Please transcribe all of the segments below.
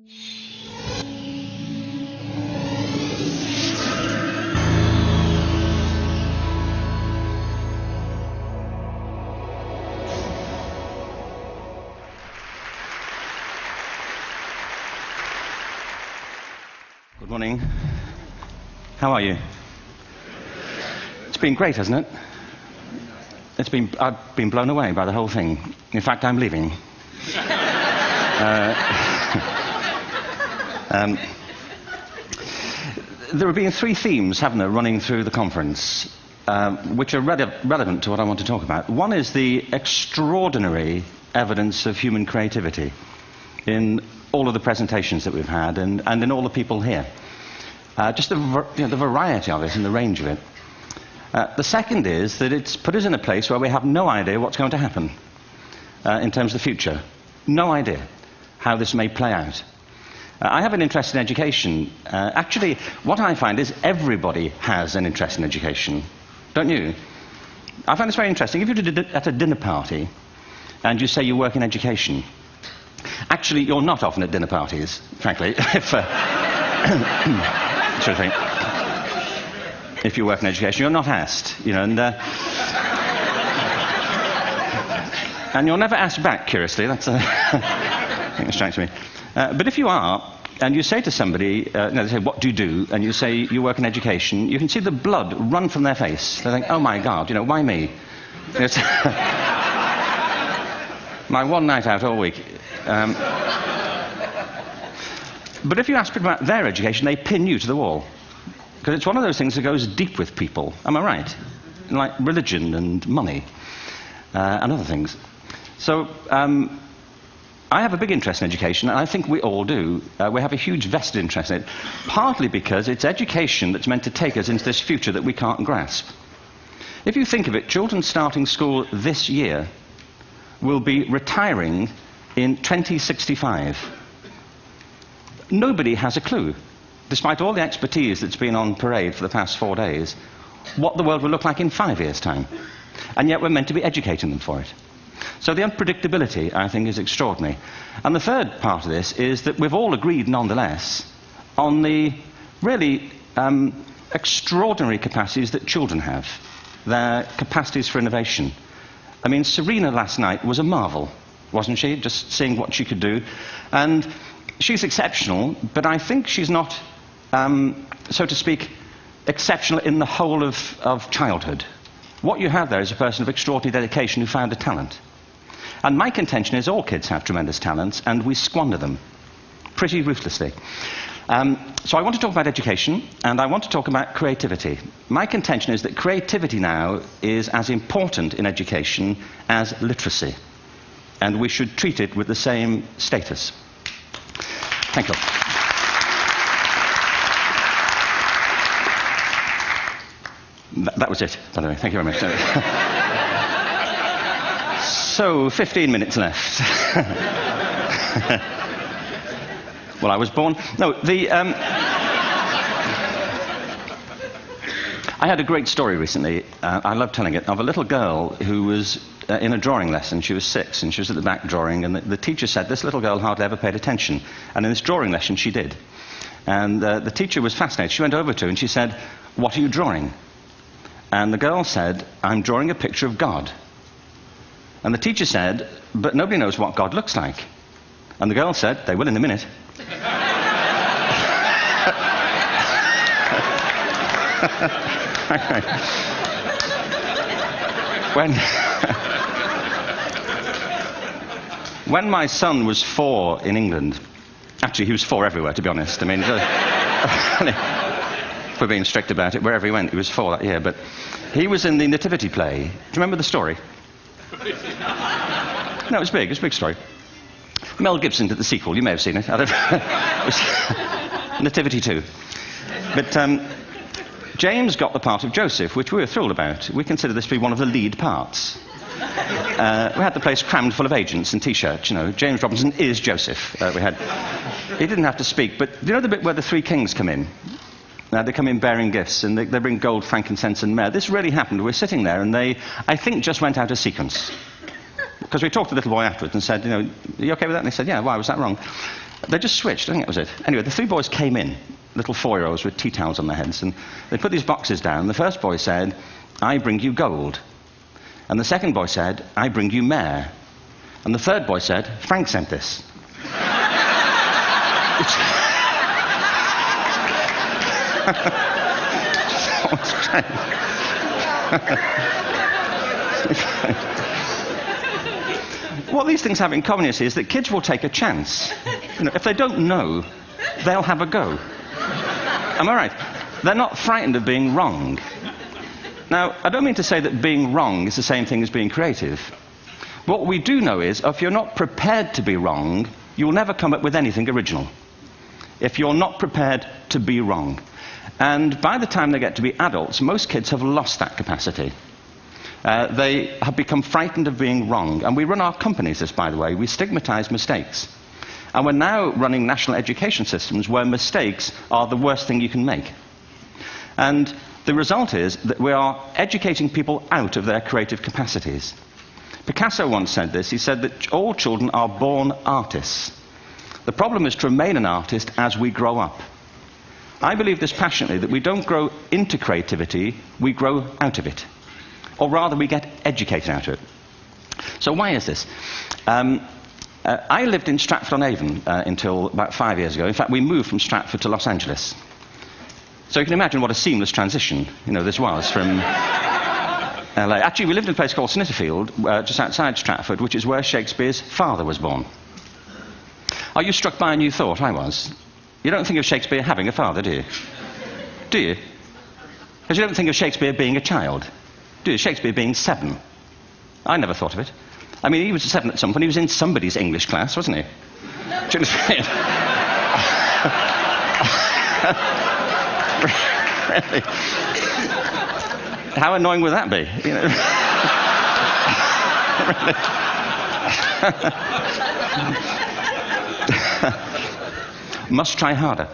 Good morning. How are you? It's been great, hasn't it? I've been blown away by the whole thing. In fact, I'm leaving. There have been three themes, haven't there, running through the conference, which are relevant to what I want to talk about. One is the extraordinary evidence of human creativity in all of the presentations that we've had and in all the people here. Just the variety of it and the range of it. The second is that it's put us in a place where we have no idea what's going to happen in terms of the future. No idea how this may play out. I have an interest in education. Actually, what I find is everybody has an interest in education. Don't you? I find this very interesting. If you're at a dinner party and you say you work in education, actually, you're not often at dinner parties, frankly. If you work in education, you're not asked, and you're never asked back, curiously. That's I think it strikes me. But if you are, and you say to somebody, they say, "What do you do?" and you say, "You work in education," you can see the blood run from their face. They think, "Oh my God, why me?" It's my one night out all week. But if you ask people about their education, they pin you to the wall. Because it's one of those things that goes deep with people. Am I right? Like religion and money and other things. So I have a big interest in education, and I think we all do. We have a huge vested interest in it, partly because it's education that's meant to take us into this future that we can't grasp. If you think of it, children starting school this year will be retiring in 2065. Nobody has a clue, despite all the expertise that's been on parade for the past 4 days, what the world will look like in 5 years' time. And yet we're meant to be educating them for it. So the unpredictability, I think, is extraordinary. And the third part of this is that we've all agreed, nonetheless, on the really extraordinary capacities that children have, their capacities for innovation. I mean, Serena last night was a marvel, wasn't she? Just seeing what she could do. And she's exceptional, but I think she's not, so to speak, exceptional in the whole of childhood. What you have there is a person of extraordinary dedication who found a talent. And my contention is all kids have tremendous talents, and we squander them pretty ruthlessly. So I want to talk about education, and I want to talk about creativity. My contention is that creativity now is as important in education as literacy, and we should treat it with the same status. Thank you. That was it, by the way. Thank you very much. So, 15 minutes left. Well, I was born... No, I had a great story recently, I love telling it, of a little girl who was in a drawing lesson. She was 6, and she was at the back drawing, and the teacher said this little girl hardly ever paid attention. And in this drawing lesson, she did. And the teacher was fascinated. She went over to her and she said, "What are you drawing?" And the girl said, "I'm drawing a picture of God." And the teacher said, "But nobody knows what God looks like." And the girl said, "They will in a minute." When my son was 4 in England, actually he was 4 everywhere, to be honest. I mean, if we're being strict about it, wherever he went, he was 4 that year. But he was in the Nativity play. Do you remember the story? No, it was big. It was a big story. Mel Gibson did the sequel. You may have seen it. It was Nativity 2. But James got the part of Joseph, which we were thrilled about. We consider this to be one of the lead parts. We had the place crammed full of agents and T-shirts, James Robinson is Joseph. He didn't have to speak, but you know the bit where the 3 kings come in? They come in bearing gifts, and they bring gold, frankincense, and myrrh. This really happened. We're sitting there, and they, I think, just went out of sequence. Because we talked to the little boy afterwards and said, are you okay with that? And they said, yeah, why was that wrong? They just switched, I think that was it. Anyway, the 3 boys came in, little 4-year-olds with tea towels on their heads, and they put these boxes down, and the first boy said, "I bring you gold." And the second boy said, "I bring you mare." And the third boy said, "Frank sent this." What these things have in common, you see, is that kids will take a chance. If they don't know, they'll have a go. Am I right? They're not frightened of being wrong. Now, I don't mean to say that being wrong is the same thing as being creative. What we do know is, if you're not prepared to be wrong, you'll never come up with anything original. If you're not prepared to be wrong. And by the time they get to be adults, most kids have lost that capacity. They have become frightened of being wrong. And we run our companies this, by the way. We stigmatize mistakes. And we're now running national education systems where mistakes are the worst thing you can make. And the result is that we are educating people out of their creative capacities. Picasso once said this. He said that all children are born artists. The problem is to remain an artist as we grow up. I believe this passionately, that we don't grow into creativity, we grow out of it. Or rather, we get educated out of it. So why is this? I lived in Stratford-on-Avon until about 5 years ago. In fact, we moved from Stratford to Los Angeles. So you can imagine what a seamless transition, this was from LA. Actually, we lived in a place called Snitterfield, just outside Stratford, which is where Shakespeare's father was born. Are you struck by a new thought? I was. You don't think of Shakespeare having a father, do you? Do you? Because you don't think of Shakespeare being a child. Do you? Shakespeare being 7. I never thought of it. I mean, he was 7 at some point. He was in somebody's English class, wasn't he? Really? How annoying would that be? Must try harder.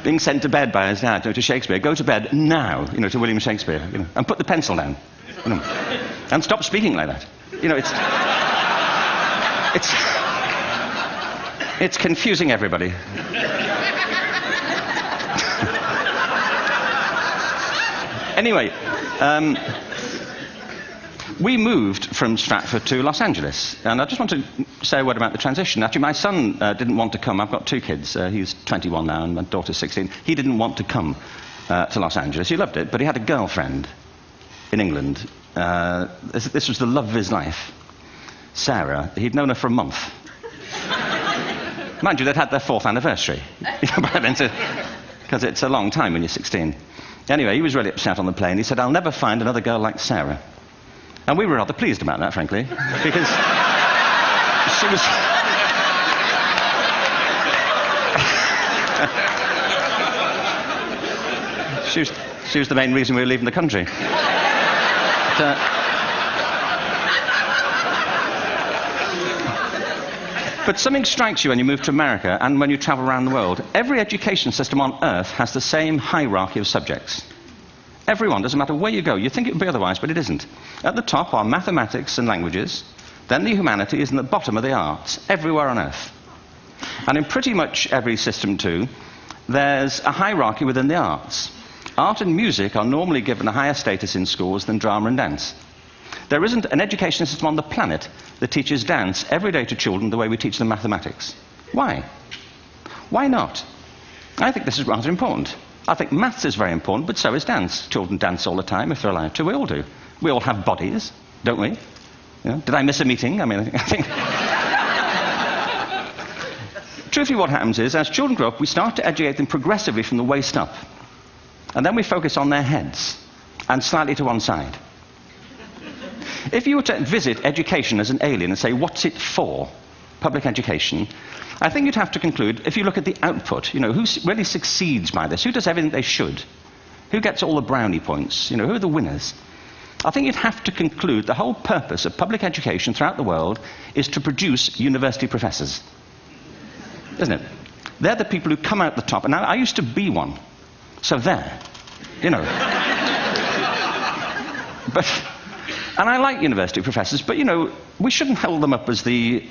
Being sent to bed by his dad, to Shakespeare. Go to bed now, to William Shakespeare, and put the pencil down, and stop speaking like that. It's confusing everybody. Anyway, we moved from Stratford to Los Angeles, and I just want to say a word about the transition. Actually, my son didn't want to come. I've got 2 kids. He's 21 now, and my daughter's 16. He didn't want to come to Los Angeles. He loved it, but he had a girlfriend in England. This was the love of his life, Sarah. He'd known her for a month. Mind you, they'd had their 4th anniversary, because it's a long time when you're 16. Anyway, he was really upset on the plane. He said, "I'll never find another girl like Sarah." And we were rather pleased about that, frankly, because she was the main reason we were leaving the country. But something strikes you when you move to America and when you travel around the world. Every education system on Earth has the same hierarchy of subjects. Everyone, doesn't matter where you go. You think it would be otherwise, but it isn't. At the top are mathematics and languages, then the humanities, and at the bottom are the arts, everywhere on Earth. And in pretty much every system, too, there's a hierarchy within the arts. Art and music are normally given a higher status in schools than drama and dance. There isn't an education system on the planet that teaches dance every day to children the way we teach them mathematics. Why? Why not? I think this is rather important. I think maths is very important, but so is dance. Children dance all the time if they're alive to. We all do. We all have bodies, don't we? Did I miss a meeting? I think... Truthfully, what happens is, as children grow up, we start to educate them progressively from the waist up. And then we focus on their heads, and slightly to one side. If you were to visit education as an alien and say, what's it for, public education, I think you'd have to conclude, if you look at the output, who really succeeds by this, who does everything they should, who gets all the brownie points, who are the winners, I think you'd have to conclude the whole purpose of public education throughout the world is to produce university professors. Isn't it? They're the people who come out the top. And now, I used to be one. So there. And I like university professors, but, we shouldn't hold them up as the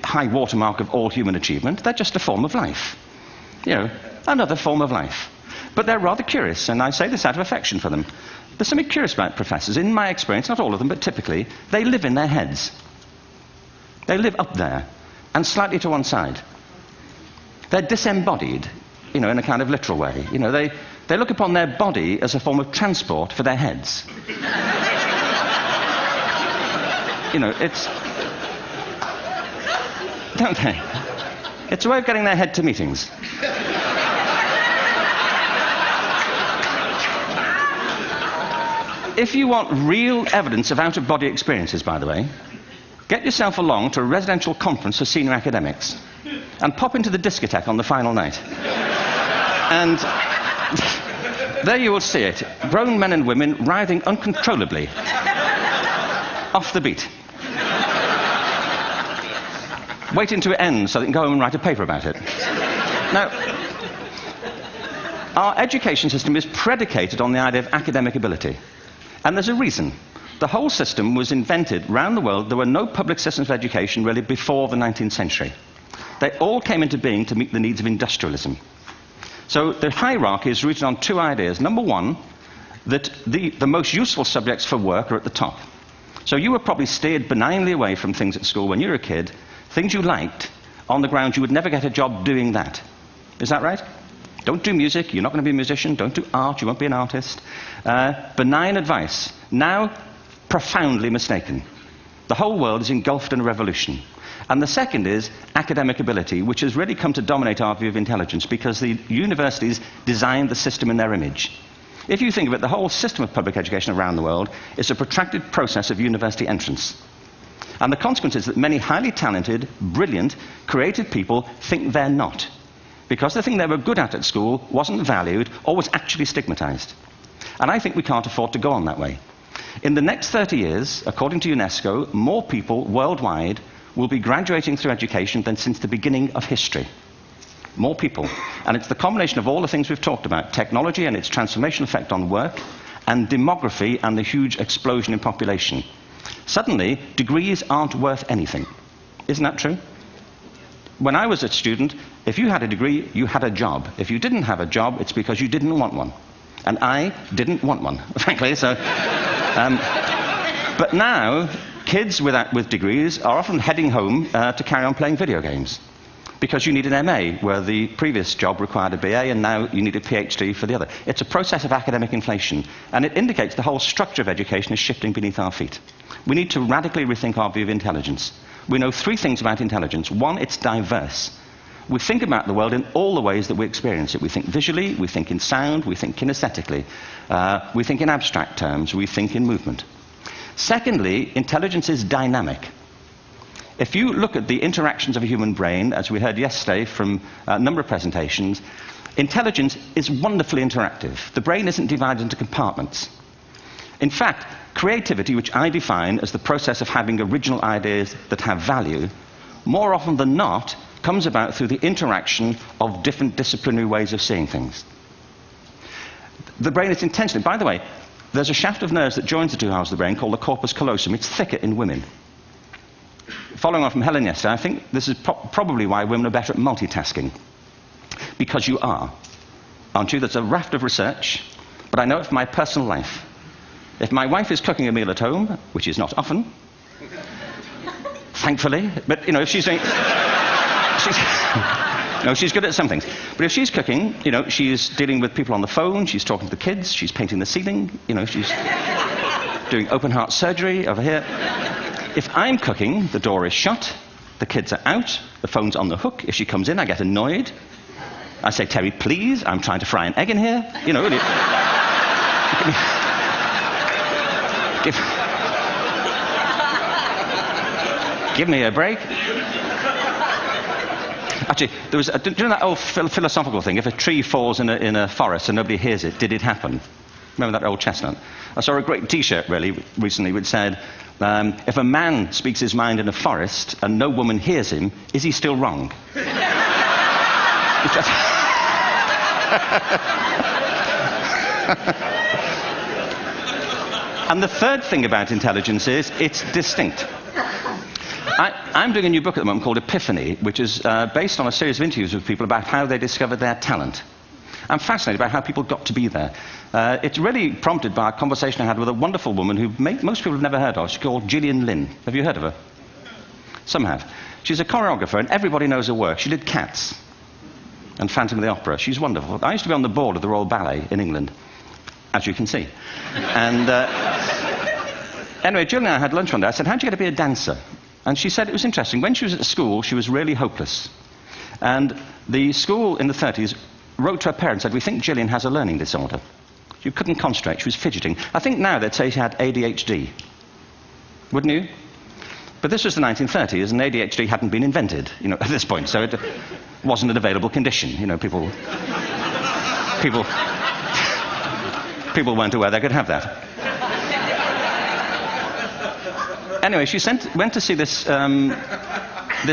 high watermark of all human achievement. They're just a form of life. Another form of life. But they're rather curious, and I say this out of affection for them. There's something curious about professors. In my experience, not all of them, but typically, they live in their heads. They live up there, and slightly to one side. They're disembodied, in a kind of literal way. They look upon their body as a form of transport for their heads. It's... Don't they? It's a way of getting their head to meetings. If you want real evidence of out-of-body experiences, by the way, get yourself along to a residential conference for senior academics and pop into the discotheque on the final night. And there you will see it. Grown men and women writhing uncontrollably off the beat. Waiting to end so they can go home and write a paper about it. Now, our education system is predicated on the idea of academic ability. And there's a reason. The whole system was invented around the world. There were no public systems of education really before the 19th century. They all came into being to meet the needs of industrialism. So the hierarchy is rooted on two ideas. Number one, that the most useful subjects for work are at the top. So you were probably steered benignly away from things at school when you were a kid, things you liked, on the ground you would never get a job doing that. Is that right? Don't do music, you're not going to be a musician. Don't do art, you won't be an artist. Benign advice. Now, profoundly mistaken. The whole world is engulfed in a revolution. And the second is academic ability, which has really come to dominate our view of intelligence because the universities designed the system in their image. If you think of it, the whole system of public education around the world is a protracted process of university entrance. And the consequence is that many highly talented, brilliant, creative people think they're not. Because the thing they were good at school wasn't valued or was actually stigmatized. And I think we can't afford to go on that way. In the next 30 years, according to UNESCO, more people worldwide will be graduating through education than since the beginning of history. More people. And it's the combination of all the things we've talked about, technology and its transformational effect on work, and demography and the huge explosion in population. Suddenly, degrees aren't worth anything. Isn't that true? When I was a student, if you had a degree, you had a job. If you didn't have a job, it's because you didn't want one. And I didn't want one, frankly. So, but now, kids with degrees are often heading home to carry on playing video games. Because you need an MA, where the previous job required a BA, and now you need a PhD for the other. It's a process of academic inflation, and it indicates the whole structure of education is shifting beneath our feet. We need to radically rethink our view of intelligence. We know three things about intelligence. One, it's diverse. We think about the world in all the ways that we experience it. We think visually, we think in sound, we think kinesthetically, we think in abstract terms, we think in movement. Secondly, intelligence is dynamic. If you look at the interactions of a human brain, as we heard yesterday from a number of presentations, intelligence is wonderfully interactive. The brain isn't divided into compartments. In fact, creativity, which I define as the process of having original ideas that have value, more often than not, comes about through the interaction of different disciplinary ways of seeing things. The brain is intentionally... By the way, there's a shaft of nerves that joins the two halves of the brain called the corpus callosum. It's thicker in women. Following on from Helen yesterday, I think this is probably why women are better at multitasking. Because you are. Aren't you? There's a raft of research, but I know it from my personal life. If my wife is cooking a meal at home, which is not often, thankfully, but, if she's doing... she's good at some things. But if she's cooking, she's dealing with people on the phone, she's talking to the kids, she's painting the ceiling, she's doing open-heart surgery over here. If I'm cooking, the door is shut, the kids are out, the phone's on the hook. If she comes in, I get annoyed. I say, Terry, please, I'm trying to fry an egg in here. Give me a break. Actually, there was do you know that old philosophical thing? If a tree falls in a forest and nobody hears it, did it happen? Remember that old chestnut? I saw a great T-shirt recently which said, if a man speaks his mind in a forest and no woman hears him, is he still wrong? And the third thing about intelligence is it's distinct. I'm doing a new book at the moment called Epiphany, which is based on a series of interviews with people about how they discovered their talent. I'm fascinated by how people got to be there. It's really prompted by a conversation I had with a wonderful woman who most people have never heard of. She's called Gillian Lynn. Have you heard of her? Some have. She's a choreographer, and everybody knows her work. She did Cats and Phantom of the Opera. She's wonderful. I used to be on the board of the Royal Ballet in England, as you can see. And anyway, Gillian and I had lunch one day. I said, how'd you get to be a dancer? And she said it was interesting. When she was at school, she was really hopeless. And the school in the 30s wrote to her parents and said, we think Gillian has a learning disorder. She couldn't concentrate. She was fidgeting. I think now they'd say she had ADHD. Wouldn't you? But this was the 1930s, and ADHD hadn't been invented, at this point. So it wasn't an available condition. People weren't aware they could have that. Anyway, she went to see this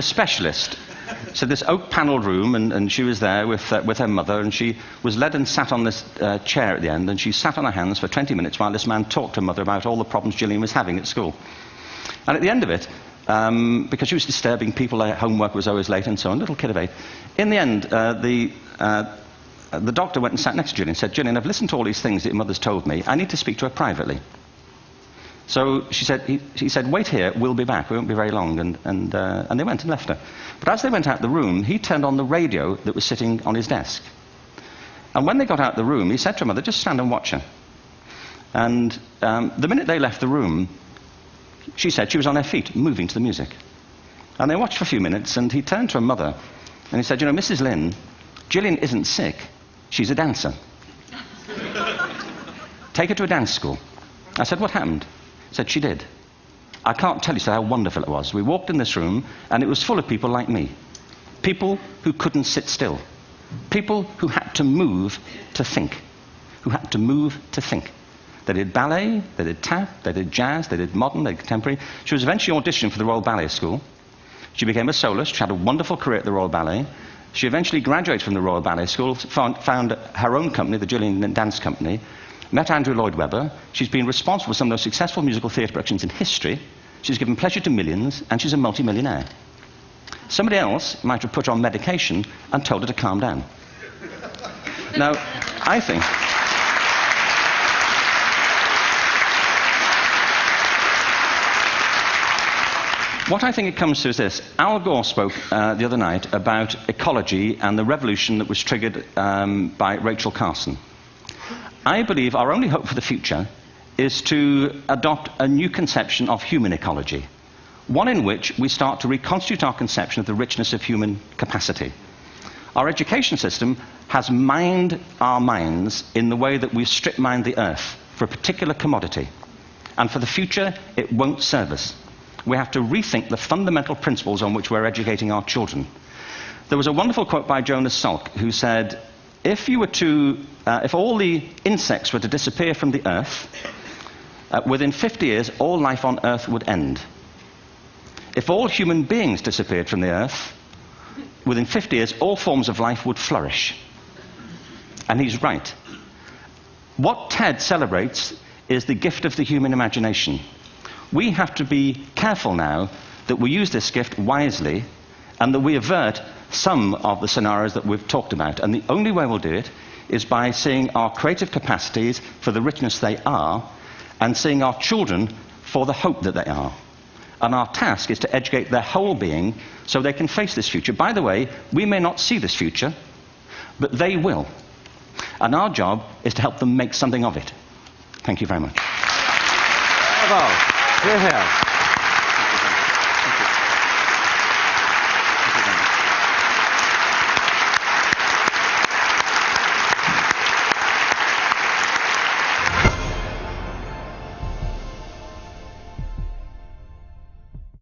specialist. So this oak-panelled room, and she was there with her mother, and she was led and sat on this chair at the end, and she sat on her hands for 20 minutes while this man talked to her mother about all the problems Gillian was having at school. And at the end of it, because she was disturbing people, her homework was always late and so on, little kid of 8, in the end, the doctor went and sat next to Gillian and said, Gillian, I've listened to all these things that your mother's told me. I need to speak to her privately. So he said, wait here, we'll be back, we won't be very long, and they went and left her. But as they went out the room, he turned on the radio that was sitting on his desk. And when they got out the room, he said to her mother, just stand and watch her. And the minute they left the room, she said she was on her feet, moving to the music. And they watched for a few minutes, and he turned to her mother, and he said, Mrs. Lynn, Gillian isn't sick, she's a dancer. Take her to a dance school. I said, what happened? He said, she did. I can't tell you how wonderful it was. We walked in this room, and it was full of people like me. People who couldn't sit still. People who had to move to think. Who had to move to think. They did ballet, they did tap, they did jazz, they did modern, they did contemporary. She was eventually auditioned for the Royal Ballet School. She became a soloist. She had a wonderful career at the Royal Ballet. She eventually graduated from the Royal Ballet School, found her own company, the Gillian Dance Company, met Andrew Lloyd Webber. She's been responsible for some of the most successful musical theatre productions in history. She's given pleasure to millions, and she's a multi-millionaire. Somebody else might have put her on medication and told her to calm down. Now, I think... What I think it comes to is this. Al Gore spoke the other night about ecology and the revolution that was triggered by Rachel Carson. I believe our only hope for the future is to adopt a new conception of human ecology, one in which we start to reconstitute our conception of the richness of human capacity. Our education system has mined our minds in the way that we've strip-mined the earth for a particular commodity, and for the future it won't serve us. We have to rethink the fundamental principles on which we're educating our children. There was a wonderful quote by Jonas Salk, who said, if all the insects were to disappear from the earth, within 50 years, all life on earth would end. If all human beings disappeared from the earth, within 50 years, all forms of life would flourish. And he's right. What TED celebrates is the gift of the human imagination. We have to be careful now that we use this gift wisely and that we avert some of the scenarios that we've talked about. And the only way we'll do it is by seeing our creative capacities for the richness they are and seeing our children for the hope that they are. And our task is to educate their whole being so they can face this future. By the way, we may not see this future, but they will. And our job is to help them make something of it. Thank you very much. Bravo. Hierher.